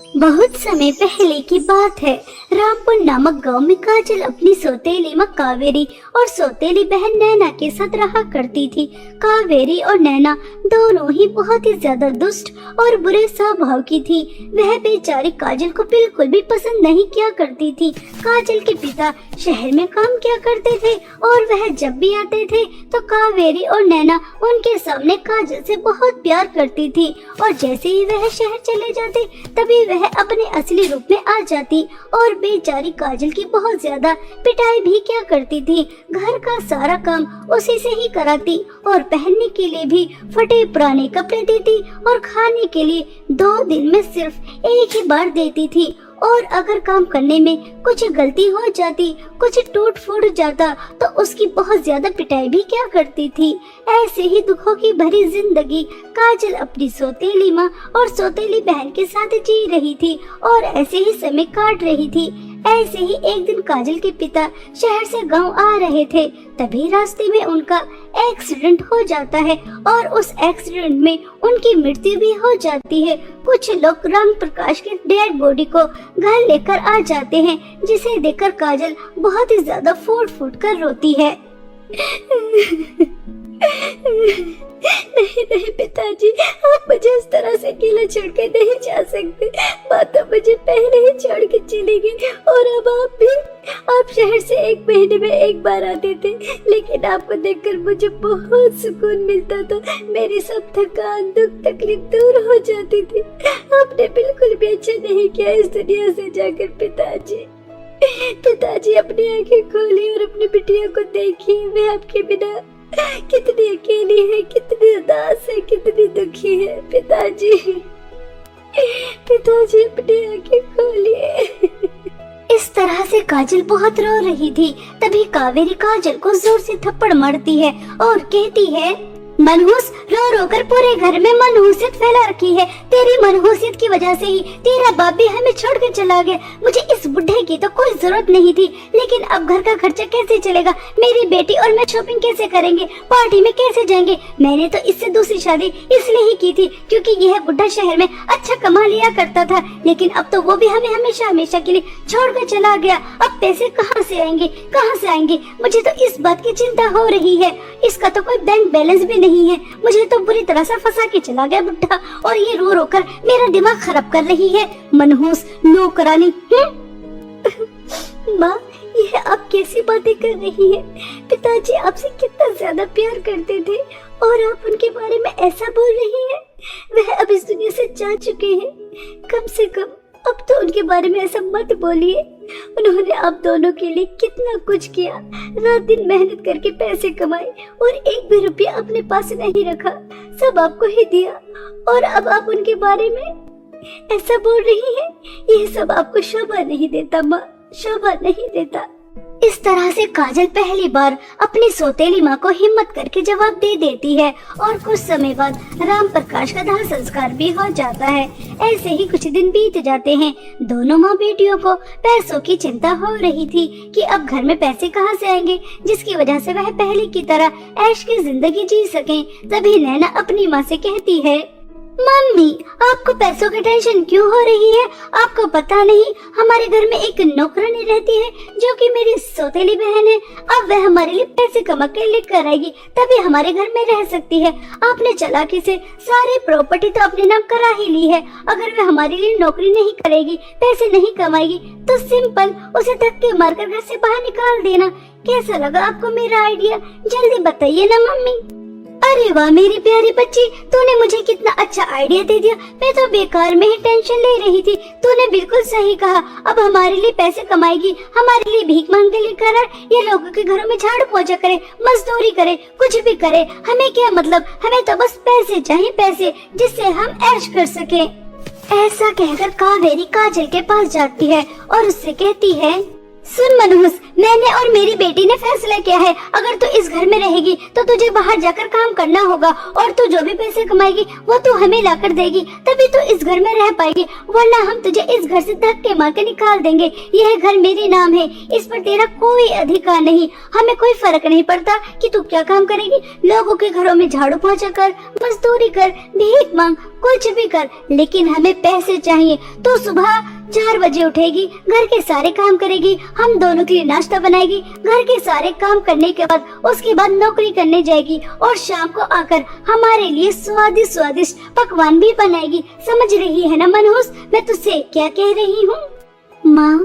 बहुत समय पहले की बात है। रामपुर नामक गांव में काजल अपनी सौतेली माँ कावेरी और सौतेली बहन नैना के साथ रहा करती थी। कावेरी और नैना दोनों ही बहुत ही ज्यादा दुष्ट और बुरे स्वभाव की थी। वह बेचारी काजल को बिल्कुल भी पसंद नहीं किया करती थी। काजल के पिता शहर में काम किया करते थे और वह जब भी आते थे तो कावेरी और नैना उनके सामने काजल से बहुत प्यार करती थी और जैसे ही वह शहर चले जाते तभी वह अपने असली रूप में आ जाती और बेचारी काजल की बहुत ज्यादा पिटाई भी क्या करती थी। घर का सारा काम उसी से ही कराती और पहनने के लिए भी फटे पुराने कपड़े देती और खाने के लिए 2 दिन में सिर्फ एक ही बार देती थी। और अगर काम करने में कुछ गलती हो जाती, कुछ टूट फूट जाता तो उसकी बहुत ज्यादा पिटाई भी क्या करती थी। ऐसे ही दुखों की भरी जिंदगी काजल अपनी सौतेली माँ और सौतेली बहन के साथ जी रही थी और ऐसे ही समय काट रही थी। ऐसे ही एक दिन काजल के पिता शहर से गांव आ रहे थे, तभी रास्ते में उनका एक्सीडेंट हो जाता है और उस एक्सीडेंट में उनकी मृत्यु भी हो जाती है। कुछ लोग राम प्रकाश के डेड बॉडी को घर लेकर आ जाते हैं, जिसे देखकर काजल बहुत ही ज्यादा फूट फूट कर रोती है। नहीं नहीं पिताजी, आप मुझे इस तरह से अकेला छोड़ के नहीं जा सकते। माँ तो मुझे पहले ही छोड़ के चली गई और अब आप भी। आप शहर से 1 महीने में 1 बार आते थे, लेकिन आपको देखकर मुझे बहुत सुकून मिलता था। मेरी सब थकान दुख तकलीफ दूर हो जाती थी। आपने बिल्कुल भी अच्छा नहीं किया इस दुनिया से जाकर पिताजी। पिताजी अपनी आंखें खोली और अपनी बिटिया को देखिए। मैं आपके बिना कितनी अकेली है, कितनी उदास है, कितनी दुखी है। पिताजी पिताजी अपनी आंखें खोलिए। इस तरह से काजल बहुत रो रही थी। तभी कावेरी काजल को जोर से थप्पड़ मारती है और कहती है, मनहूस, रो रो कर पूरे घर में मनहूसियत फैला रखी है। तेरी मनहूसियत की वजह से ही तेरा बाप भी हमें छोड़ कर चला गया। मुझे इस बुढ़े की तो कोई जरूरत नहीं थी, लेकिन अब घर का खर्चा कैसे चलेगा? मेरी बेटी और मैं शॉपिंग कैसे करेंगे? पार्टी में कैसे जाएंगे? मैंने तो इससे दूसरी शादी इसलिए ही की थी क्योंकि यह बुढ़ा शहर में अच्छा कमा लिया करता था, लेकिन अब तो वो भी हमें हमेशा हमेशा के लिए छोड़ कर चला गया। अब पैसे कहाँ से आएंगे, कहाँ से आएंगे? मुझे तो इस बात की चिंता हो रही है। इसका तो कोई बैंक बैलेंस भी नहीं है। मुझे तो बुरी तरह से फंसा के चला गया बुढ़ा और ये रो रो कर मेरा दिमाग खराब कर रही है। मनहूस नौकरानी। माँ, ये आप कैसी बातें कर रही हैं? पिताजी आपसे कितना ज्यादा प्यार करते थे और आप उनके बारे में ऐसा बोल रही हैं। वह अब इस दुनिया से जा चुके हैं। कम से कम अब तो उनके बारे में ऐसा मत बोलिए। उन्होंने आप दोनों के लिए कितना कुछ किया, रात दिन मेहनत करके पैसे कमाए और 1 भी रुपया अपने पास नहीं रखा, सब आपको ही दिया और अब आप उनके बारे में ऐसा बोल रही हैं। यह सब आपको शोभा नहीं देता माँ, शोभा नहीं देता। इस तरह से काजल पहली बार अपनी सौतेली माँ को हिम्मत करके जवाब दे देती है और कुछ समय बाद राम प्रकाश का दाह संस्कार भी हो जाता है। ऐसे ही कुछ दिन बीत जाते हैं। दोनों माँ बेटियों को पैसों की चिंता हो रही थी कि अब घर में पैसे कहाँ से आएंगे, जिसकी वजह से वह पहले की तरह ऐश की जिंदगी जी सकें। तभी नैना अपनी माँ से कहती है, मम्मी, आपको पैसों की टेंशन क्यों हो रही है? आपको पता नहीं हमारे घर में एक नौकरानी रहती है जो कि मेरी सौतेली बहन है। अब वह हमारे लिए पैसे कमा कर लेकर आएगी, तभी हमारे घर में रह सकती है। आपने चालाकी से सारी प्रॉपर्टी तो अपने नाम करा ही ली है। अगर वह हमारे लिए नौकरी नहीं करेगी, पैसे नहीं कमाएगी, तो सिंपल उसे धक्के मारकर घर से बाहर निकाल देना। कैसा लगा आपको मेरा आइडिया? जल्दी बताइए ना मम्मी। अरे वाह मेरी प्यारी बच्ची, तूने मुझे कितना अच्छा आइडिया दे दिया। मैं तो बेकार में ही टेंशन ले रही थी। तूने बिल्कुल सही कहा। अब हमारे लिए पैसे कमाएगी, हमारे लिए भीख मांग के लेकर आए, ये लोगों के घरों में झाड़ू पोछा करे, मजदूरी करे, कुछ भी करे, हमें क्या मतलब? हमें तो बस पैसे चाहिए, पैसे, जिससे हम ऐश कर सके। ऐसा कहकर कावेरी काजल के पास जाती है और उससे कहती है, सुन मनहूस, मैंने और मेरी बेटी ने फैसला किया है, अगर तू इस घर में रहेगी तो तुझे बाहर जाकर काम करना होगा और तू जो भी पैसे कमाएगी वो तू हमें लाकर देगी, तभी तू इस घर में रह पाएगी, वरना हम तुझे इस घर से धक्के मार के निकाल देंगे। यह घर मेरे नाम है, इस पर तेरा कोई अधिकार नहीं। हमें कोई फर्क नहीं पड़ता कि तू क्या काम करेगी, लोगों के घरों में झाड़ू पोंछा कर, मजदूरी कर, भीख मांग, कुछ भी कर, लेकिन हमें पैसे चाहिए। तो सुबह 4 बजे उठेगी, घर के सारे काम करेगी, हम दोनों के लिए नाश्ता बनाएगी, घर के सारे काम करने के बाद उसके बाद नौकरी करने जाएगी और शाम को आकर हमारे लिए स्वादिष्ट स्वादिष्ट पकवान भी बनाएगी। समझ रही है ना मनहूस, मैं तुझसे क्या कह रही हूँ? माँ,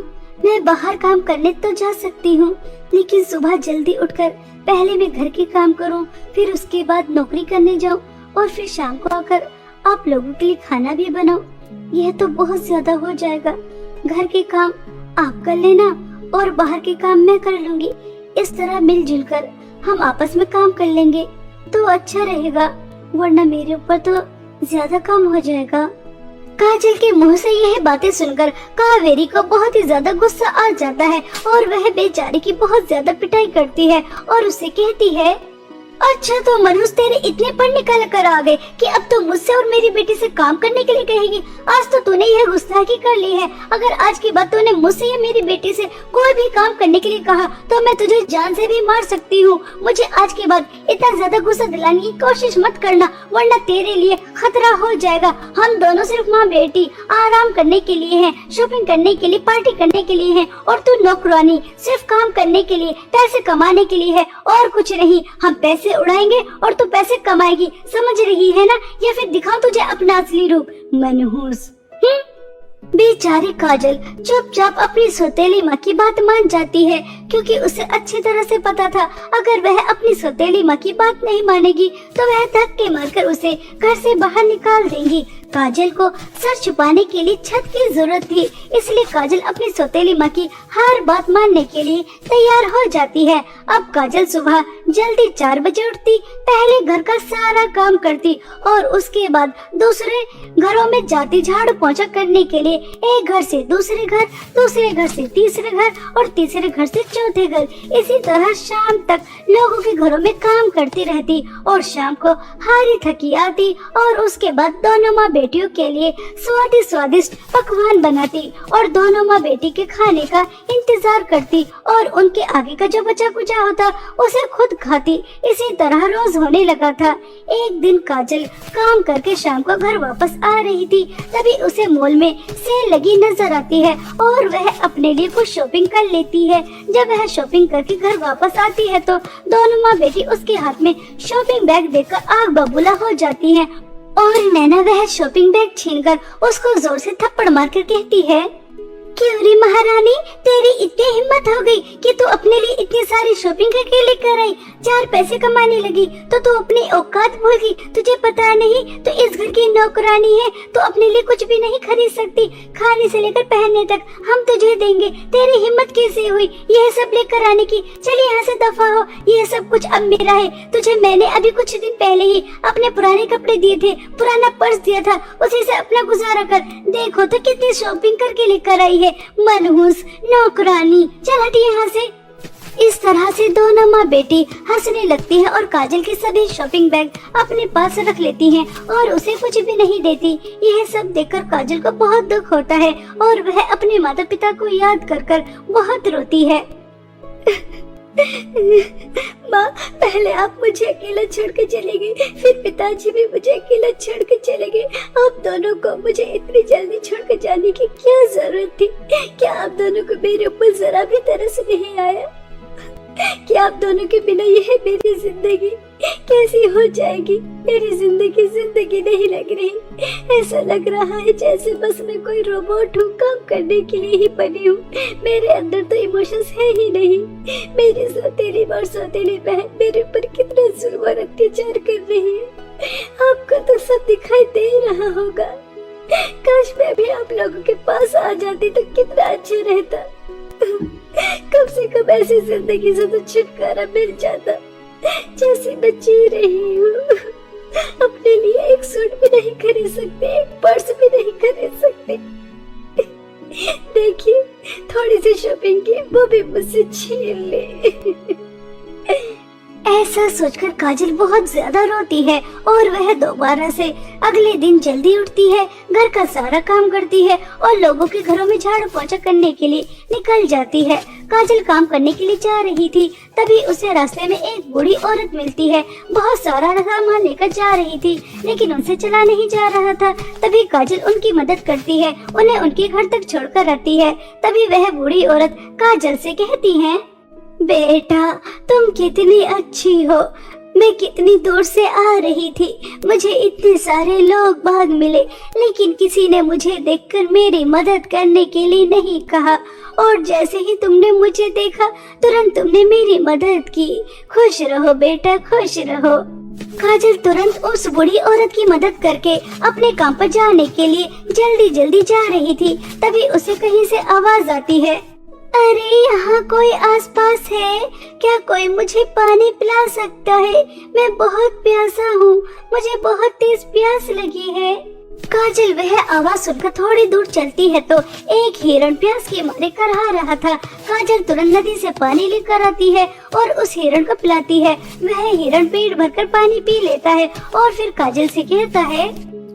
मैं बाहर काम करने तो जा सकती हूँ, लेकिन सुबह जल्दी उठकर पहले मैं घर के काम करूँ, फिर उसके बाद नौकरी करने जाऊँ और फिर शाम को आकर आप लोगों के लिए खाना भी बनाओ। यह तो बहुत ज्यादा हो जाएगा। घर के काम आप कर लेना और बाहर के काम मैं कर लूंगी। इस तरह मिलजुल कर हम आपस में काम कर लेंगे तो अच्छा रहेगा, वरना मेरे ऊपर तो ज्यादा काम हो जाएगा। काजल के मुंह से यह बातें सुनकर कावेरी को बहुत ही ज्यादा गुस्सा आ जाता है और वह बेचारी की बहुत ज्यादा पिटाई करती है और उसे कहती है, अच्छा तो मनहूस तेरे इतने पढ़ निकल कर आ गए कि अब तो मुझसे और मेरी बेटी से काम करने के लिए कहेगी। आज तो तूने यह गुस्ताखी कर ली है। अगर आज के बाद तूने मुझसे या मेरी बेटी से कोई भी काम करने के लिए कहा तो मैं तुझे जान से भी मार सकती हूँ। मुझे आज के बाद इतना ज्यादा गुस्सा दिलाने की कोशिश मत करना, वरना तेरे लिए खतरा हो जाएगा। हम दोनों सिर्फ माँ बेटी आराम करने के लिए हैं, शॉपिंग करने के लिए, पार्टी करने के लिए हैं, और तू नौकरानी सिर्फ काम करने के लिए, पैसे कमाने के लिए है और कुछ नहीं। हम पैसे उड़ाएंगे और तू पैसे कमाएगी, समझ रही है ना? या फिर दिखाऊं तुझे अपना असली रूप मनहूस। बेचारी काजल चुपचाप अपनी सौतेली माँ की बात मान जाती है, क्योंकि उसे अच्छी तरह से पता था अगर वह अपनी सौतेली माँ की बात नहीं मानेगी तो वह धक्के मारकर उसे घर से बाहर निकाल देंगी। काजल को सर छुपाने के लिए छत की जरूरत थी, इसलिए काजल अपनी सौतेली माँ की हर बात मानने के लिए तैयार हो जाती है। अब काजल सुबह जल्दी 4 बजे उठती, पहले घर का सारा काम करती और उसके बाद दूसरे घरों में जाती झाड़ू पोंछा करने के लिए। एक घर से दूसरे घर, दूसरे घर से तीसरे घर और तीसरे घर से चौथे घर, इसी तरह शाम तक लोगों के घरों में काम करती रहती और शाम को हारी थकी आती और उसके बाद दोनों माँ बेटियों के लिए स्वादिष्ट स्वादिष्ट पकवान बनाती और दोनों माँ बेटी के खाने का इंतजार करती और उनके आगे का जो बचा कुचा होता उसे खुद खाती। इसी तरह रोज होने लगा था। एक दिन काजल काम करके शाम को घर वापस आ रही थी, तभी उसे मॉल में सेल लगी नजर आती है और वह अपने लिए कुछ शॉपिंग कर लेती है। जब वह शॉपिंग करके घर वापस आती है तो दोनों माँ बेटी उसके हाथ में शॉपिंग बैग देखकर आग बबूला हो जाती है और नैना वह शॉपिंग बैग छीनकर उसको जोर से थप्पड़ मारकर कहती है, क्यों रे महारानी, तेरी इतनी हिम्मत हो गई कि तू अपने लिए इतनी सारी शॉपिंग अकेले कर आई, 4 पैसे कमाने लगी तो तू अपनी औकात भूल गई। तुझे पता नहीं तो इस घर की नौकरानी है, तो अपने लिए कुछ भी नहीं खरीद सकती, खाने से लेकर पहनने तक हम तुझे देंगे। तेरी हिम्मत कैसे हुई यह सब लेकर आने की? चल यहाँ से दफा हो, यह सब कुछ अब मेरा है। तुझे मैंने अभी कुछ दिन पहले ही अपने पुराने कपड़े दिए थे, पुराना पर्स दिया था, उसी से अपना गुजारा कर। देखो तो कितनी शॉपिंग करके लेकर आई है मनहूस नौकरानी, चल हट यहाँ से। इस तरह से दोनों माँ बेटी हंसने लगती है और काजल के सभी शॉपिंग बैग अपने पास रख लेती हैं और उसे कुछ भी नहीं देती। यह सब देखकर काजल को बहुत दुख होता है और वह अपने माता पिता को याद कर कर बहुत रोती है। माँ, पहले आप मुझे अकेला छोड़ के चले गए, फिर पिताजी भी मुझे अकेला छोड़ के चले गए। आप दोनों को मुझे इतनी जल्दी छोड़ के जाने की क्या जरूरत थी? क्या आप दोनों को मेरे ऊपर जरा भी तरस नहीं आया? क्या आप दोनों के बिना यह मेरी जिंदगी कैसी हो जाएगी? मेरी जिंदगी जिंदगी नहीं लग रही। ऐसा लग रहा है जैसे बस मैं कोई रोबोट हूँ, काम करने के लिए ही बनी हूँ। मेरे अंदर तो इमोशंस है ही नहीं। मेरी सौतेली माँ, सौतेली बहन मेरे ऊपर कितना जुल्म और अत्याचार कर रही है। आपको तो सब दिखाई दे रहा होगा। काश मैं भी आप लोगों के पास आ जाती तो कितना अच्छा रहता। कम से कम ऐसी जिंदगी से तो छुटकारा मिल जाता जैसे मैं जी रही हूँ। अपने लिए एक सूट भी नहीं खरीद सकते, एक पर्स भी नहीं खरीद सकते। देखिए, थोड़ी सी शॉपिंग होंगे वो भी मुझसे छीन ले। ऐसा सोचकर काजल बहुत ज्यादा रोती है और वह दोबारा से अगले दिन जल्दी उठती है, घर का सारा काम करती है और लोगों के घरों में झाड़ू पोछा करने के लिए निकल जाती है। काजल काम करने के लिए जा रही थी, तभी उसे रास्ते में एक बूढ़ी औरत मिलती है। बहुत सारा सामान लेकर जा रही थी, लेकिन उनसे चला नहीं जा रहा था। तभी काजल उनकी मदद करती है, उन्हें उनके घर तक छोड़कर आती है। तभी वह बूढ़ी औरत काजल से कहती है, बेटा तुम कितनी अच्छी हो, मैं कितनी दूर से आ रही थी, मुझे इतने सारे लोग भाग मिले, लेकिन किसी ने मुझे देखकर मेरी मदद करने के लिए नहीं कहा, और जैसे ही तुमने मुझे देखा तुरंत तुमने मेरी मदद की। खुश रहो बेटा, खुश रहो। काजल तुरंत उस बूढ़ी औरत की मदद करके अपने काम पर जाने के लिए जल्दी जल्दी जा रही थी। तभी उसे कहीं से आवाज आती है, अरे यहाँ कोई आसपास है क्या? कोई मुझे पानी पिला सकता है? मैं बहुत प्यासा हूँ, मुझे बहुत तेज प्यास लगी है। काजल वह आवाज सुनकर थोड़ी दूर चलती है तो एक हिरण प्यास के मारे करहा रहा था। काजल तुरंत नदी से पानी लेकर आती है और उस हिरण को पिलाती है। वह हिरण पेट भरकर पानी पी लेता है और फिर काजल से कहता है,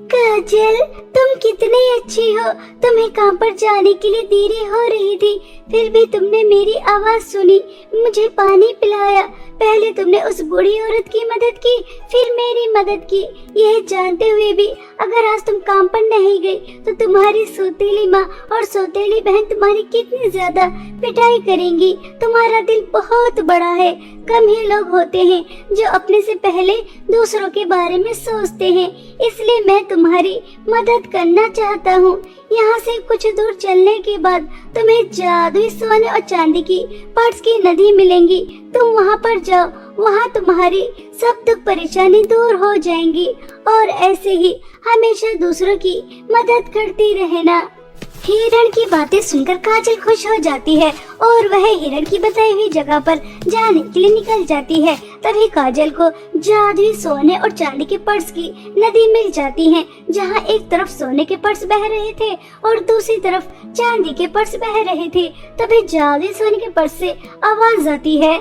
काजल तुम कितनी अच्छी हो, तुम्हें काम पर जाने के लिए देरी हो रही थी, फिर भी तुमने मेरी आवाज सुनी, मुझे पानी पिलाया। पहले तुमने उस बूढ़ी औरत की मदद की, फिर मेरी मदद की। यह जानते हुए भी अगर आज तुम काम पर नहीं गई तो तुम्हारी सौतेली माँ और सौतेली बहन तुम्हारी कितनी ज्यादा पिटाई करेंगी। तुम्हारा दिल बहुत बड़ा है, कम ही लोग होते हैं जो अपने से पहले दूसरों के बारे में सोचते हैं, इसलिए मैं तुम्हारी मदद करना चाहता हूँ। यहाँ से कुछ दूर चलने के बाद तुम्हें जादुई सोने और चांदी की पर्स की नदी मिलेंगी, तुम वहाँ पर जाओ, वहाँ तुम्हारी सब दुख परेशानी दूर हो जाएंगी और ऐसे ही हमेशा दूसरों की मदद करती रहना। हिरण की बातें सुनकर काजल खुश हो जाती है और वह हिरण की बताई हुई जगह पर जाने के लिए निकल जाती है। तभी काजल को जादुई सोने और चांदी के पर्स की नदी मिल जाती है, जहाँ एक तरफ सोने के पर्स बह रहे थे और दूसरी तरफ चांदी के पर्स बह रहे थे। तभी जादुई सोने के पर्स से आवाज आती है,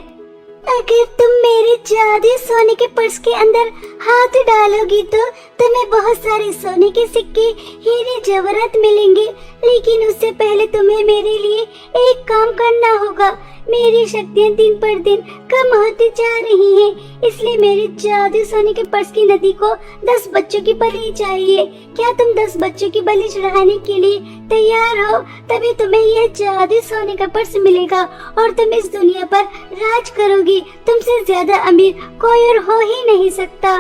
अगर तुम मेरे जादुई सोने के पर्स के अंदर हाथ डालोगी तो तुम्हें बहुत सारे सोने के सिक्के, हीरे जवाहरात मिलेंगे, लेकिन उससे पहले तुम्हें मेरे लिए एक काम करना होगा। मेरी शक्तियाँ दिन पर दिन कम होती जा रही हैं, इसलिए मेरे जादू सोने के पर्स की नदी को 10 बच्चों की बलि चाहिए। क्या तुम 10 बच्चों की बलि चढ़ाने के लिए तैयार हो? तभी तुम्हें यह जादू सोने का पर्स मिलेगा और तुम इस दुनिया पर राज करोगी। तुमसे ज्यादा अमीर कोई और हो ही नहीं सकता।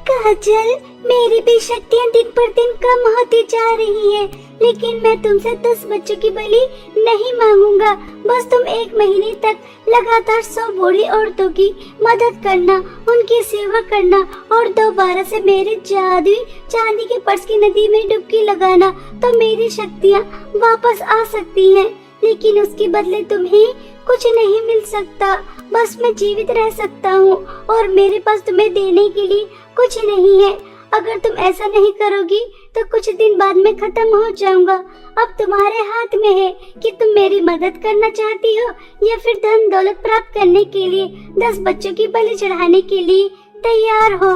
काजल, मेरी भी शक्तियाँ दिन पर दिन कम होती जा रही है, लेकिन मैं तुमसे 10 बच्चों की बलि नहीं मांगूंगा। बस तुम 1 महीने तक लगातार 100 बूढ़ी औरतों की मदद करना, उनकी सेवा करना और दोबारा से मेरे जादुई चांदी के पर्स की नदी में डुबकी लगाना, तो मेरी शक्तियाँ वापस आ सकती हैं। लेकिन उसके बदले तुम्हें कुछ नहीं मिल सकता, बस मैं जीवित रह सकता हूँ और मेरे पास तुम्हें देने के लिए कुछ नहीं है। अगर तुम ऐसा नहीं करोगी तो कुछ दिन बाद मैं खत्म हो जाऊंगा। अब तुम्हारे हाथ में है कि तुम मेरी मदद करना चाहती हो या फिर धन दौलत प्राप्त करने के लिए 10 बच्चों की बलि चढ़ाने के लिए तैयार हो।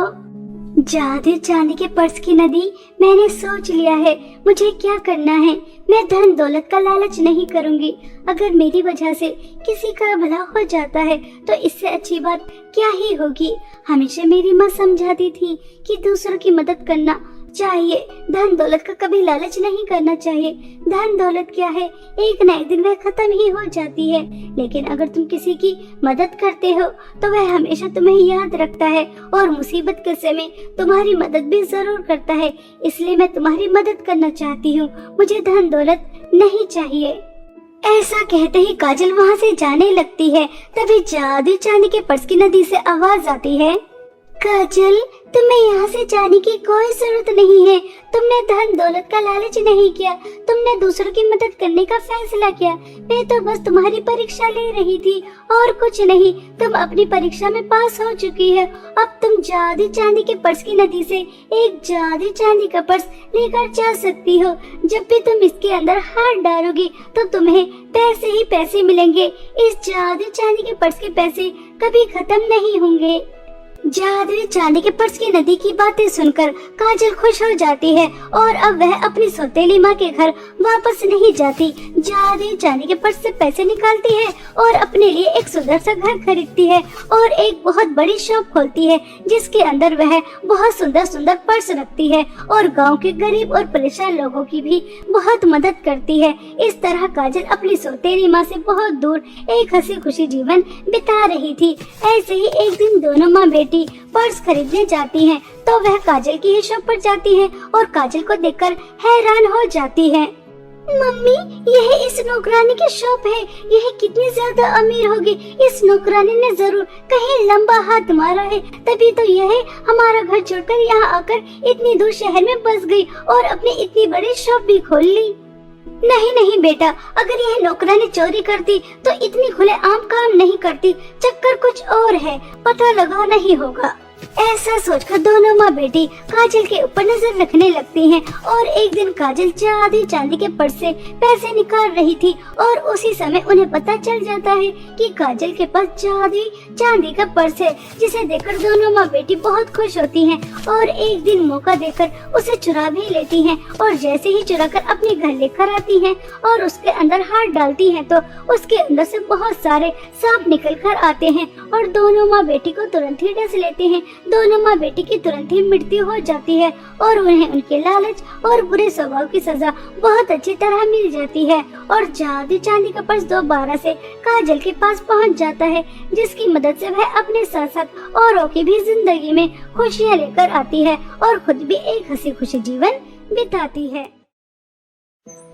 जादू चांदी के पर्स की नदी, मैंने सोच लिया है मुझे क्या करना है। मैं धन दौलत का लालच नहीं करूंगी। अगर मेरी वजह से किसी का भला हो जाता है तो इससे अच्छी बात क्या ही होगी। हमेशा मेरी माँ समझाती थी कि दूसरों की मदद करना चाहिए, धन दौलत का कभी लालच नहीं करना चाहिए। धन दौलत क्या है, एक न एक दिन वह खत्म ही हो जाती है, लेकिन अगर तुम किसी की मदद करते हो तो वह हमेशा तुम्हें याद रखता है और मुसीबत के समय तुम्हारी मदद भी जरूर करता है। इसलिए मैं तुम्हारी मदद करना चाहती हूँ, मुझे धन दौलत नहीं चाहिए। ऐसा कहते ही काजल वहाँ से जाने लगती है। तभी जादू चांदी के पर्स की नदी से आवाज आती है, काजल, तुम्हें यहाँ से जाने की कोई जरूरत नहीं है। तुमने धन दौलत का लालच नहीं किया, तुमने दूसरों की मदद करने का फैसला किया। मैं तो बस तुम्हारी परीक्षा ले रही थी और कुछ नहीं। तुम अपनी परीक्षा में पास हो चुकी है। अब तुम जादू चांदी के पर्स की नदी से एक जादू चांदी का पर्स लेकर जा सकती हो। जब भी तुम इसके अंदर हाथ डालोगी तो तुम्हें पैसे ही पैसे मिलेंगे। इस जादू चांदी के पर्स के पैसे कभी खत्म नहीं होंगे। जादुई चांदी के पर्स की नदी की बातें सुनकर काजल खुश हो जाती है और अब वह अपनी सौतेली माँ के घर वापस नहीं जाती। जादुई चांदी के पर्स से पैसे निकालती है और अपने लिए एक सुंदर सा घर खरीदती है और एक बहुत बड़ी शॉप खोलती है जिसके अंदर वह बहुत सुंदर सुंदर पर्स रखती है और गांव के गरीब और परेशान लोगों की भी बहुत मदद करती है। इस तरह काजल अपनी सौतेली माँ से बहुत दूर एक हंसी खुशी जीवन बिता रही थी। ऐसे ही एक दिन दोनों माँ बेटी पर्स खरीदने जाती हैं, तो वह काजल की ही शॉप पर जाती है और काजल को देखकर हैरान हो जाती है। मम्मी, यह इस नौकरानी की शॉप है। यह कितनी ज्यादा अमीर होगी। इस नौकरानी ने जरूर कहीं लंबा हाथ मारा है, तभी तो यह हमारा घर छोड़कर यहाँ आकर इतनी दूर शहर में बस गई और अपनी इतनी बड़ी शॉप भी खोल ली। नहीं नहीं बेटा, अगर यह नौकरानी चोरी करती तो इतनी खुलेआम काम नहीं करती। चक्कर कुछ और है, पता लगाना ही होगा। ऐसा सोचकर दोनों माँ बेटी काजल के ऊपर नजर रखने लगती हैं और एक दिन काजल जादुई चांदी के पर्स से पैसे निकाल रही थी और उसी समय उन्हें पता चल जाता है कि काजल के पास जादुई चांदी का पर्स है, जिसे देखकर दोनों माँ बेटी बहुत खुश होती हैं और एक दिन मौका देकर उसे चुरा भी लेती हैं और जैसे ही चुराकर अपने घर लेकर आती हैं और उसके अंदर हाथ डालती हैं तो उसके अंदर से बहुत सारे सांप निकल कर आते हैं और दोनों माँ बेटी को तुरंत ही डस लेते हैं। दोनों माँ बेटी की तुरंत ही मृत्यु हो जाती है और उन्हें उनके लालच और बुरे स्वभाव की सजा बहुत अच्छी तरह मिल जाती है और जादू चांदी का पर्स दोबारा से काजल के पास पहुंच जाता है, जिसकी मदद से वह अपने साथ साथ औरों की भी जिंदगी में खुशियाँ लेकर आती है और खुद भी एक हंसी खुशी जीवन बिताती है।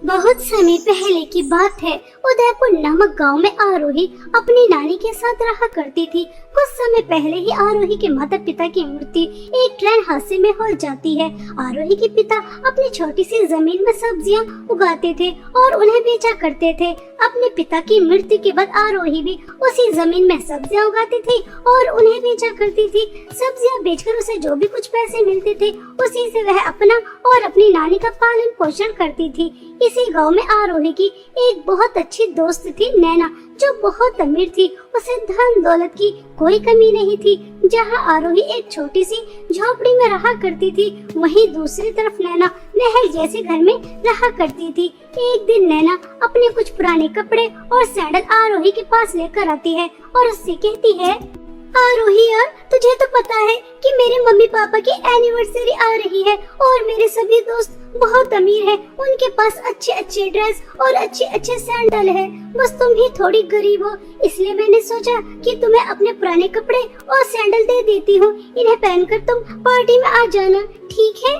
बहुत समय पहले की बात है। उदयपुर नामक गांव में आरोही अपनी नानी के साथ रहा करती थी। कुछ समय पहले ही आरोही के माता पिता की मृत्यु एक ट्रेन हादसे में हो जाती है। आरोही के पिता अपनी छोटी सी जमीन में सब्जियां उगाते थे और उन्हें बेचा करते थे। अपने पिता की मृत्यु के बाद आरोही भी उसी जमीन में सब्जियां उगाती थी और उन्हें बेचा करती थी। सब्जियां बेचकर उसे जो भी कुछ पैसे मिलते थे उसी से वह अपना और अपनी नानी का पालन पोषण करती थी। इसी गांव में आरोही की एक बहुत अच्छी दोस्त थी नैना, जो बहुत अमीर थी। उसे धन दौलत की कोई कमी नहीं थी। जहां आरोही एक छोटी सी झोपड़ी में रहा करती थी, वहीं दूसरी तरफ नैना महल जैसे घर में रहा करती थी। एक दिन नैना अपने कुछ पुराने कपड़े और सैंडल आरोही के पास लेकर आती है और उससे कहती है, आरोही यार, तुझे तो पता है कि मेरे मम्मी पापा की एनिवर्सरी आ रही है और मेरे सभी दोस्त बहुत अमीर हैं। उनके पास अच्छे अच्छे ड्रेस और अच्छे अच्छे सैंडल है। बस तुम ही थोड़ी गरीब हो, इसलिए मैंने सोचा कि तुम्हें अपने पुराने कपड़े और सैंडल दे देती हूँ। इन्हें पहनकर तुम पार्टी में आ जाना, ठीक है?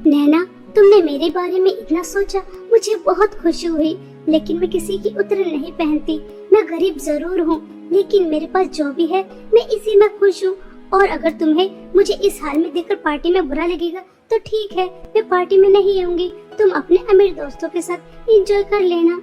नैना, तुमने मेरे बारे में इतना सोचा, मुझे बहुत खुशी हुई। लेकिन मैं किसी की उतरन नहीं पहनती। मैं गरीब जरूर हूँ, लेकिन मेरे पास जो भी है मैं इसी में खुश हूँ। और अगर तुम्हें मुझे इस हाल में देखकर पार्टी में बुरा लगेगा तो ठीक है, मैं पार्टी में नहीं आऊंगी। तुम अपने अमीर दोस्तों के साथ एंजॉय कर लेना,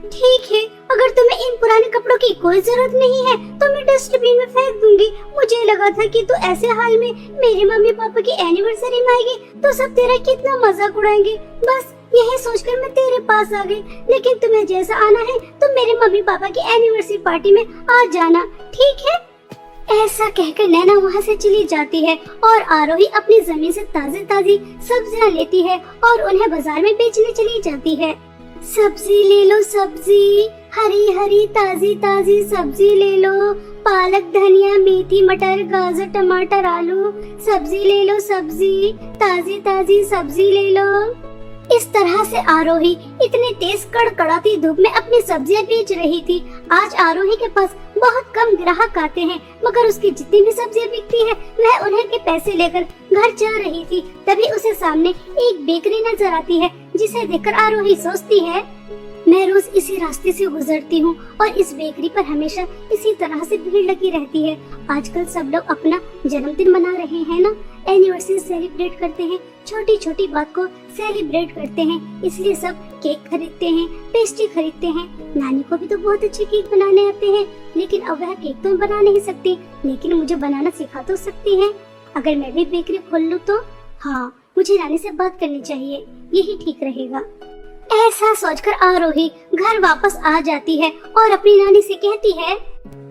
ठीक है? अगर तुम्हें इन पुराने कपड़ों की कोई जरूरत नहीं है तो मैं डस्टबिन में फेंक दूंगी। मुझे लगा था कि तू ऐसे हाल में मेरे मम्मी पापा की एनिवर्सरी में आएगी तो सब तेरा कितना मजाक उड़ाएंगे। बस यही सोचकर मैं तेरे पास आ गई। लेकिन तुम्हें जैसा आना है तो मेरे मम्मी पापा की एनिवर्सरी पार्टी में आ जाना, ठीक है? ऐसा कहकर नैना वहाँ से चली जाती है और आरोही अपनी जमीन से ताजी ताजी सब्जियाँ लेती है और उन्हें बाजार में बेचने चली जाती है। सब्जी ले लो सब्जी, हरी हरी ताजी ताजी सब्जी ले लो। पालक, धनिया, मेथी, मटर, गाजर, टमाटर, आलू। सब्जी ले लो सब्जी, ताजी ताजी सब्जी ले लो। इस तरह से आरोही इतनी तेज कड़कड़ाती धूप में अपनी सब्जियां बेच रही थी। आज आरोही के पास बहुत कम ग्राहक आते हैं, मगर उसकी जितनी भी सब्जियां बिकती है वह उन्हें के पैसे लेकर घर जा रही थी। तभी उसे सामने एक बेकरी नजर आती है, जिसे देखकर आरोही सोचती है, मैं रोज इसी रास्ते से गुजरती हूँ और इस बेकरी पर हमेशा इसी तरह से भीड़ लगी रहती है। आजकल सब लोग अपना जन्मदिन मना रहे हैं ना, एनिवर्सरी सेलिब्रेट करते हैं, छोटी छोटी बात को सेलिब्रेट करते हैं, इसलिए सब केक खरीदते हैं, पेस्ट्री खरीदते हैं। नानी को भी तो बहुत अच्छे केक बनाने आते हैं, लेकिन अब वह केक तो बना नहीं सकती, लेकिन मुझे बनाना सिखा तो सकती है। अगर मैं भी बेकरी खोल लूँ तो हाँ, मुझे नानी से बात करनी चाहिए, यही ठीक रहेगा। ऐसा सोचकर आरोही घर वापस आ जाती है और अपनी नानी से कहती है,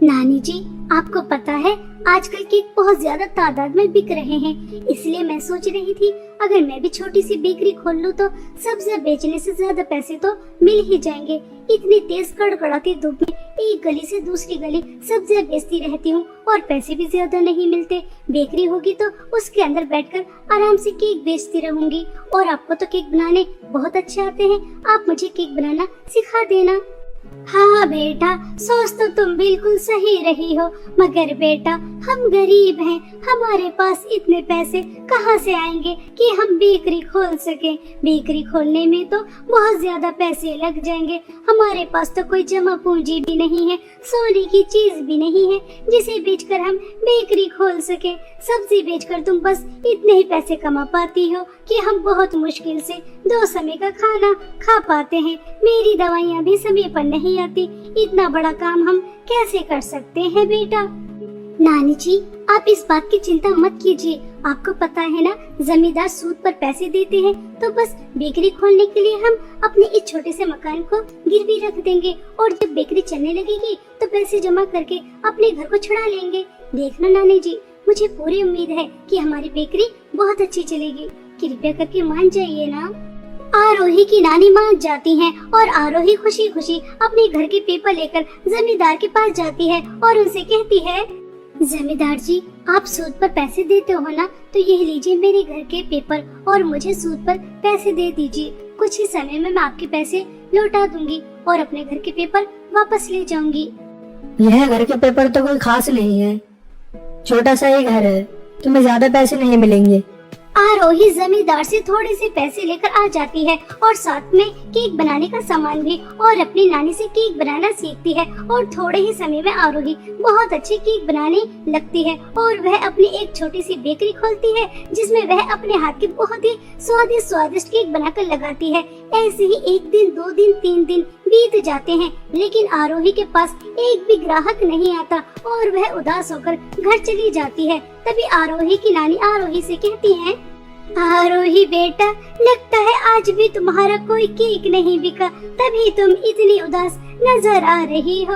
नानी जी आपको पता है आजकल केक बहुत ज्यादा तादाद में बिक रहे हैं, इसलिए मैं सोच रही थी अगर मैं भी छोटी सी बेकरी खोल लूं तो सब्जियां बेचने से ज्यादा पैसे तो मिल ही जाएंगे। इतनी तेज कड़कड़ाती धूप में एक गली से दूसरी गली सब्जियां बेचती रहती हूँ और पैसे भी ज्यादा नहीं मिलते। बेकरी होगी तो उसके अंदर बैठकर आराम से केक बेचती रहूंगी। और आपको तो केक बनाने बहुत अच्छे आते हैं, आप मुझे केक बनाना सिखा देना। हाँ बेटा, सोच तो तुम बिल्कुल सही रही हो, मगर बेटा हम गरीब हैं, हमारे पास इतने पैसे कहाँ से आएंगे कि हम बेकरी खोल सकें। बेकरी खोलने में तो बहुत ज्यादा पैसे लग जाएंगे, हमारे पास तो कोई जमा पूंजी भी नहीं है, सोने की चीज भी नहीं है जिसे बेचकर हम बेकरी खोल सके। सब्जी बेचकर तुम बस इतने ही पैसे कमा पाती हो कि हम बहुत मुश्किल से 2 समय का खाना खा पाते हैं। मेरी दवाइयाँ भी समय पर नहीं आती, इतना बड़ा काम हम कैसे कर सकते हैं बेटा। नानी जी आप इस बात की चिंता मत कीजिए, आपको पता है ना जमींदार सूद पर पैसे देते हैं, तो बस बेकरी खोलने के लिए हम अपने इस छोटे से मकान को गिरवी रख देंगे और जब बेकरी चलने लगेगी तो पैसे जमा करके अपने घर को छुड़ा लेंगे। देखना नानी जी, मुझे पूरी उम्मीद है कि हमारी बेकरी बहुत अच्छी चलेगी, कृपया करके मान जाइए ना। आरोही की नानी मान जाती हैं और आरोही खुशी खुशी अपने घर के पेपर लेकर जमींदार के पास जाती है और उनसे कहती है, जमींदार जी आप सूद पर पैसे देते हो ना, तो ये लीजिए मेरे घर के पेपर और मुझे सूद पर पैसे दे दीजिए। कुछ ही समय में मैं आपके पैसे लौटा दूंगी और अपने घर के पेपर वापस ले जाऊंगी। यह घर के पेपर तो कोई खास नहीं है, छोटा सा ही घर है, तुम्हें ज्यादा पैसे नहीं मिलेंगे। आरोही जमींदार से थोड़े से पैसे लेकर आ जाती है और साथ में केक बनाने का सामान भी, और अपनी नानी से केक बनाना सीखती है और थोड़े ही समय में आरोही बहुत अच्छे केक बनाने लगती है और वह अपनी एक छोटी सी बेकरी खोलती है जिसमें वह अपने हाथ के बहुत ही स्वादिष्ट केक बनाकर लगाती है। ऐसे ही 1 दिन 2 दिन 3 दिन बीत जाते हैं, लेकिन आरोही के पास एक भी ग्राहक नहीं आता और वह उदास होकर घर चली जाती है। तभी आरोही की नानी आरोही से कहती है, आरोही बेटा लगता है आज भी तुम्हारा कोई केक नहीं बिका, तभी तुम इतनी उदास नजर आ रही हो।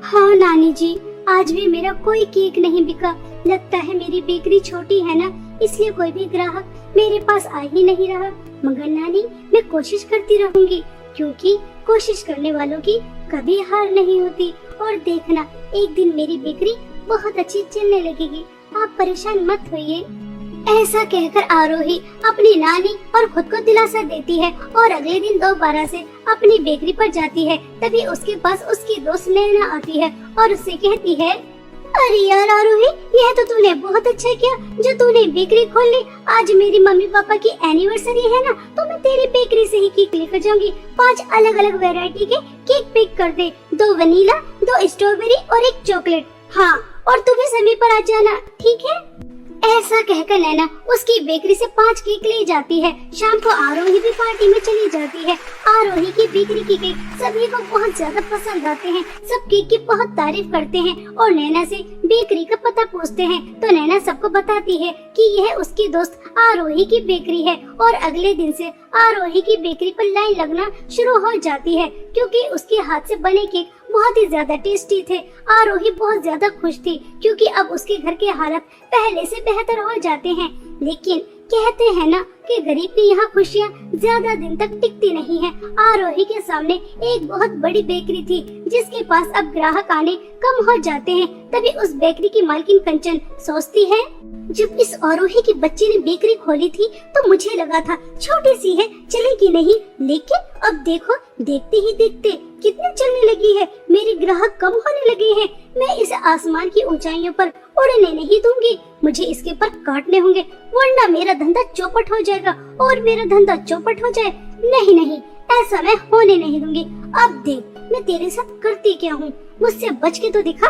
हाँ नानी जी, आज भी मेरा कोई केक नहीं बिका, लगता है मेरी बेकरी छोटी है ना, इसलिए कोई भी ग्राहक मेरे पास आ ही नहीं रहा। मगर नानी मैं कोशिश करती रहूंगी, क्योंकि कोशिश करने वालों की कभी हार नहीं होती। और देखना एक दिन मेरी बेकरी बहुत अच्छी चलने लगेगी, आप परेशान मत होइए। ऐसा कहकर आरोही अपनी नानी और खुद को दिलासा देती है और अगले दिन दोबारा से अपनी बेकरी पर जाती है। तभी उसके पास उसकी दोस्त नैना आती है और उससे कहती है, अरे यार आरोही, यह तो तूने बहुत अच्छा किया जो तूने बेकरी खोल ली। आज मेरी मम्मी पापा की एनिवर्सरी है ना, तो मैं तेरी बेकरी से ही केक लेकर जाऊंगी। 5 अलग अलग वैरायटी के केक पैक कर दे, 2 वनीला, 2 स्ट्रॉबेरी और 1 चॉकलेट। हाँ, और तू भी समय पर आ जाना, ठीक है। ऐसा कहकर नैना उसकी बेकरी से 5 केक ले जाती है। शाम को आरोही भी पार्टी में चली जाती है। आरोही की बेकरी की केक सभी को बहुत ज्यादा पसंद आते हैं, सब केक की बहुत तारीफ करते हैं और नैना से बेकरी का पता पूछते हैं। तो नैना सबको बताती है कि यह उसकी दोस्त आरोही की बेकरी है और अगले दिन से आरोही की बेकरी पर लाइन लगना शुरू हो जाती है, क्योंकि उसके हाथ से बने केक बहुत ही ज्यादा टेस्टी थे। आरोही बहुत ज्यादा खुश थी क्योंकि अब उसके घर के हालात पहले से बेहतर हो जाते हैं। लेकिन कहते हैं ना कि गरीब की यहाँ खुशियाँ ज्यादा दिन तक टिकती नहीं है। आरोही के सामने एक बहुत बड़ी बेकरी थी जिसके पास अब ग्राहक आने कम हो जाते हैं। तभी उस बेकरी की मालकिन कंचन सोचती है, जब इस आरोही की बच्ची ने बेकरी खोली थी तो मुझे लगा था छोटी सी है, चलेगी नहीं, लेकिन अब देखो देखते ही देखते कितनी चलने लगी है, मेरे ग्राहक कम होने लगे हैं। मैं इसे आसमान की ऊंचाइयों पर उड़ने नहीं दूंगी, मुझे इसके पर काटने होंगे, वरना मेरा धंधा चौपट हो जाएगा। और मेरा धंधा चौपट हो जाए, नहीं नहीं, ऐसा मैं होने नहीं दूंगी। अब देख मैं तेरे साथ करती क्या हूँ, मुझसे बच के तो दिखा।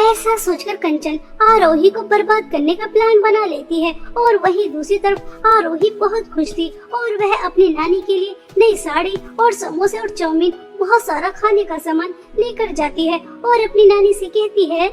ऐसा सोचकर कंचन आरोही को बर्बाद करने का प्लान बना लेती है और वहीं दूसरी तरफ आरोही बहुत खुश थी और वह अपनी नानी के लिए नई साड़ी और समोसे और चाउमीन बहुत सारा खाने का सामान लेकर जाती है और अपनी नानी से कहती है,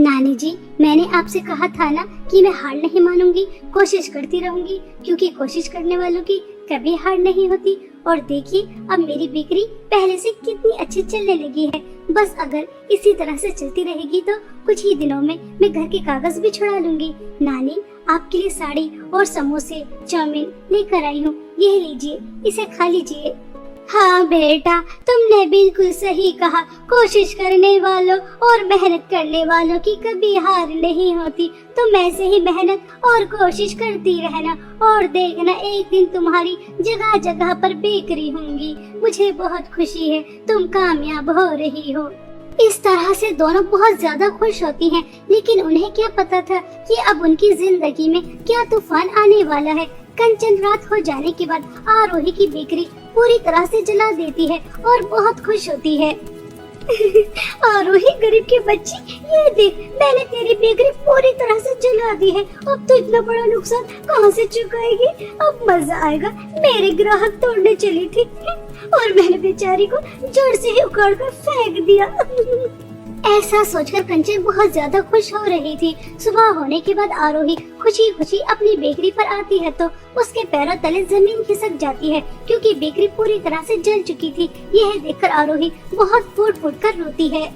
नानी जी मैंने आपसे कहा था ना कि मैं हार नहीं मानूंगी, कोशिश करती रहूंगी, क्योंकि कोशिश करने वालों की कभी हार नहीं होती। और देखिए अब मेरी बिक्री पहले से कितनी अच्छी चलने लगी है। बस अगर इसी तरह से चलती रहेगी तो कुछ ही दिनों में मैं घर के कागज भी छुड़ा लूंगी। नानी आपके लिए साड़ी और समोसे चाउमीन लेकर आई हूँ, यह लीजिए, इसे खा लीजिए। हाँ बेटा तुमने बिल्कुल सही कहा, कोशिश करने वालों और मेहनत करने वालों की कभी हार नहीं होती। तुम ऐसे ही मेहनत और कोशिश करती रहना और देखना एक दिन तुम्हारी जगह जगह पर बेकरी होंगी। मुझे बहुत खुशी है तुम कामयाब हो रही हो। इस तरह से दोनों बहुत ज्यादा खुश होती हैं, लेकिन उन्हें क्या पता था कि अब उनकी जिंदगी में क्या तूफान आने वाला है। कंचन रात हो जाने के बाद आरोही की बेकरी पूरी तरह से जला देती है और बहुत खुश होती है। आरोही गरीब की बच्ची, ये देख मैंने तेरी बेकरी पूरी तरह से जला दी है। अब तो इतना बड़ा नुकसान कहाँ से चुकाएगी? अब मजा आएगा। मेरे ग्राहक तोड़ने चली थी और मैंने बेचारी को जड़ से ही उखाड़ कर फेंक दिया। ऐसा सोचकर कंचन बहुत ज्यादा खुश हो रही थी। सुबह होने के बाद आरोही खुशी खुशी अपनी बेकरी पर आती है तो उसके पैरों तले जमीन खिसक जाती है, क्योंकि बेकरी पूरी तरह से जल चुकी थी। यह देखकर आरोही बहुत फूट फूट कर रोती है।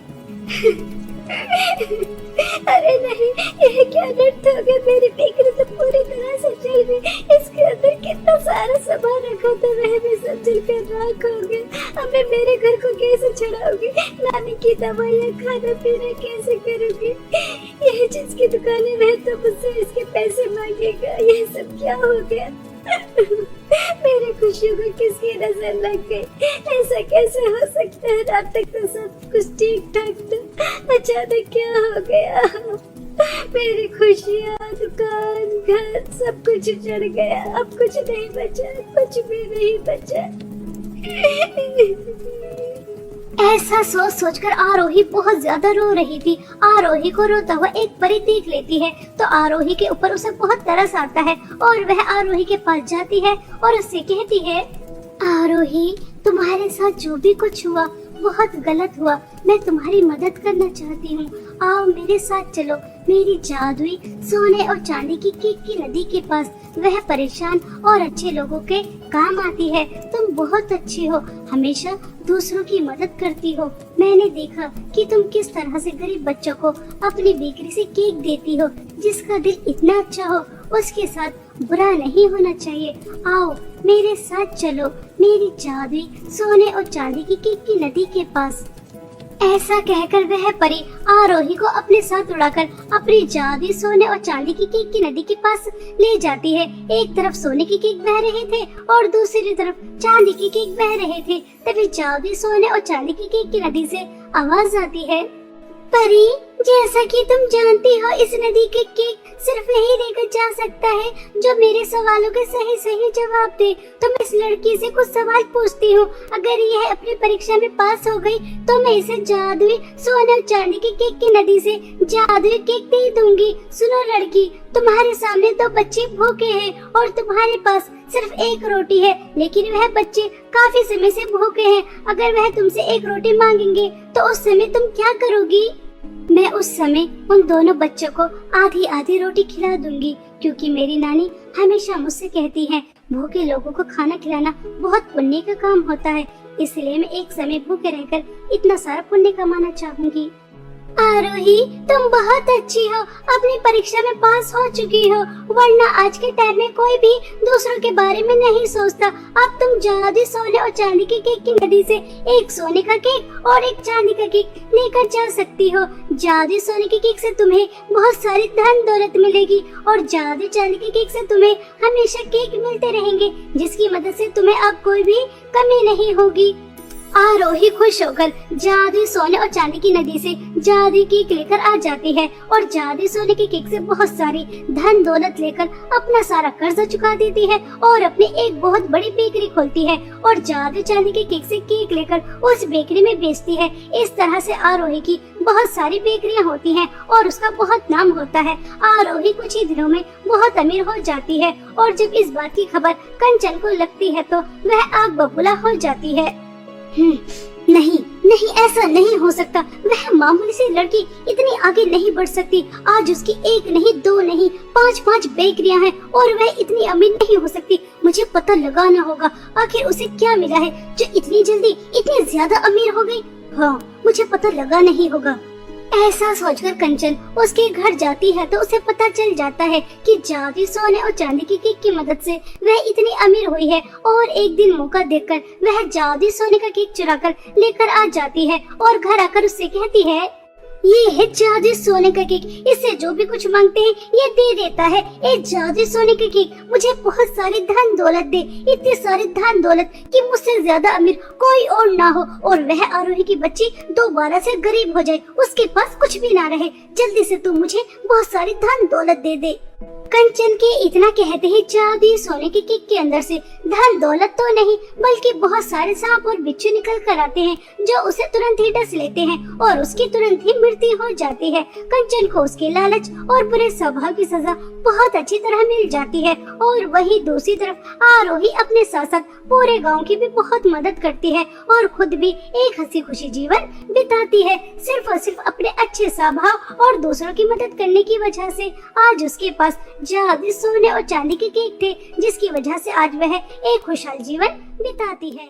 अरे नहीं, यह क्या नर्थ हो गया? मेरी बेकरी तो पूरी तरह से जल गई। इसके अंदर कितना सारा सामान रखा था वह भी सब जलकर राख हो गया। अब मैं मेरे घर को कैसे छुड़ाऊंगी? नानी की दवाइयाँ खाना पीना कैसे करूंगी? यह जिसकी दुकान है वह तो मुझसे इसके पैसे मांगेगा। यह सब क्या हो गया? मेरी खुशियों को किसकी नजर लग गई? ऐसा कैसे हो सकता है? रात तक तो सब कुछ ठीक ठाक था, अचानक क्या हो गया? मेरी खुशियाँ, दुकान, घर सब कुछ उजड़ गया। अब कुछ नहीं बचा, कुछ भी नहीं बचा। ऐसा सोच सोचकर आरोही बहुत ज्यादा रो रही थी। आरोही को रोता हुआ एक परी देख लेती है तो आरोही के ऊपर उसे बहुत तरस आता है और वह आरोही के पास जाती है और उससे कहती है, आरोही तुम्हारे साथ जो भी कुछ हुआ बहुत गलत हुआ। मैं तुम्हारी मदद करना चाहती हूँ। आओ मेरे साथ चलो मेरी जादुई सोने और चांदी की केक की नदी के पास। वह परेशान और अच्छे लोगों के काम आती है। तुम बहुत अच्छी हो, हमेशा दूसरों की मदद करती हो। मैंने देखा कि तुम किस तरह से गरीब बच्चों को अपनी बेकरी से केक देती हो। जिसका दिल इतना अच्छा हो उसके साथ बुरा नहीं होना चाहिए। आओ मेरे साथ चलो मेरी जादुई सोने और चांदी की केक की नदी के पास। ऐसा कहकर वह परी आरोही को अपने साथ उड़ाकर अपनी जादुई सोने और चांदी की केक की नदी के पास ले जाती है। एक तरफ सोने की केक बह रहे थे और दूसरी तरफ चांदी की केक बह रहे थे। तभी जादुई सोने और चांदी की केक की नदी से आवाज आती है, परी जैसा कि तुम जानती हो इस नदी के केक सिर्फ वही लेकर जा सकता है जो मेरे सवालों के सही सही जवाब दे। तो मैं इस लड़की से कुछ सवाल पूछती हूँ, अगर यह अपनी परीक्षा में पास हो गई तो मैं इसे जादुई सोने और चांदी के केक की नदी से जादुई केक दे दूंगी। सुनो लड़की, तुम्हारे सामने दो बच्चे भूखे हैं और तुम्हारे पास सिर्फ एक रोटी है, लेकिन वह बच्चे काफी समय से भूखे हैं। अगर वह तुमसे एक रोटी मांगेंगे तो उस समय तुम क्या करोगी? मैं उस समय उन दोनों बच्चों को आधी आधी रोटी खिला दूंगी, क्योंकि मेरी नानी हमेशा मुझसे कहती है भूखे लोगों को खाना खिलाना बहुत पुण्य का काम होता है। इसलिए मैं एक समय भूखे रहकर इतना सारा पुण्य कमाना चाहूंगी। आरोही तुम बहुत अच्छी हो, अपनी परीक्षा में पास हो चुकी हो, वरना आज के टाइम में कोई भी दूसरों के बारे में नहीं सोचता। अब तुम जादुई सोने और चांदी के केक की नदी से एक सोने का केक और एक चांदी का केक लेकर जा सकती हो। जादुई सोने के केक से तुम्हें बहुत सारी धन दौलत मिलेगी और जादुई चांदी के केक से तुम्हें हमेशा केक मिलते रहेंगे, जिसकी मदद से तुम्हें अब कोई भी कमी नहीं होगी। आरोही खुश होकर जादुई सोने और चांदी की नदी से जादुई केक लेकर आ जाती है और जादुई सोने के केक से बहुत सारी धन दौलत लेकर अपना सारा कर्जा चुका देती है और अपनी एक बहुत बड़ी बेकरी खोलती है और जादुई चांदी के केक से केक लेकर उस बेकरी में बेचती है। इस तरह से आरोही की बहुत सारी बेकरियां होती हैं और उसका बहुत नाम होता है। आरोही कुछ ही दिनों में बहुत अमीर हो जाती है और जब इस बात की खबर कंचन को लगती है तो वह आग बबूला हो जाती है। नहीं नहीं, ऐसा नहीं हो सकता। वह मामूली सी लड़की इतनी आगे नहीं बढ़ सकती। आज उसकी एक नहीं, दो नहीं, 5-5 बेकरियां हैं और वह इतनी अमीर नहीं हो सकती। मुझे पता लगाना होगा आखिर उसे क्या मिला है जो इतनी जल्दी इतनी ज्यादा अमीर हो गई। हाँ, मुझे पता लगाना ही होगा। ऐसा सोचकर कंचन उसके घर जाती है तो उसे पता चल जाता है कि जादुई सोने और चांदी की केक की मदद से वह इतनी अमीर हुई है और एक दिन मौका देखकर वह जादुई सोने का केक चुराकर लेकर आ जाती है और घर आकर उससे कहती है, ये है जादुई सोने का केक, इससे जो भी कुछ मांगते हैं ये दे देता है। ये जादुई सोने का केक मुझे बहुत सारी धन दौलत दे, इतनी सारी धन दौलत कि मुझसे ज्यादा अमीर कोई और ना हो और वह आरोही की बच्ची दोबारा से गरीब हो जाए, उसके पास कुछ भी ना रहे। जल्दी से तू मुझे बहुत सारी धन दौलत दे दे। कंचन के इतना कहते ही जादुई सोने के केक के अंदर से धन दौलत तो नहीं बल्कि बहुत सारे सांप और बिच्छू निकल कर आते हैं जो उसे तुरंत ही डस लेते हैं और उसकी तुरंत ही मृत्यु हो जाती है। कंचन को उसके लालच और बुरे स्वभाव की सजा बहुत अच्छी तरह मिल जाती है और वहीं दूसरी तरफ आरोही अपने साथ साथ पूरे गाँव की भी बहुत मदद करती है और खुद भी एक हंसी खुशी जीवन बिताती है, सिर्फ और सिर्फ अपने अच्छे स्वभाव और दूसरों की मदद करने की वजह से। आज उसके पास जादुई सोने और चांदी के केक थे जिसकी वजह से आज वह एक खुशहाल जीवन बिताती है।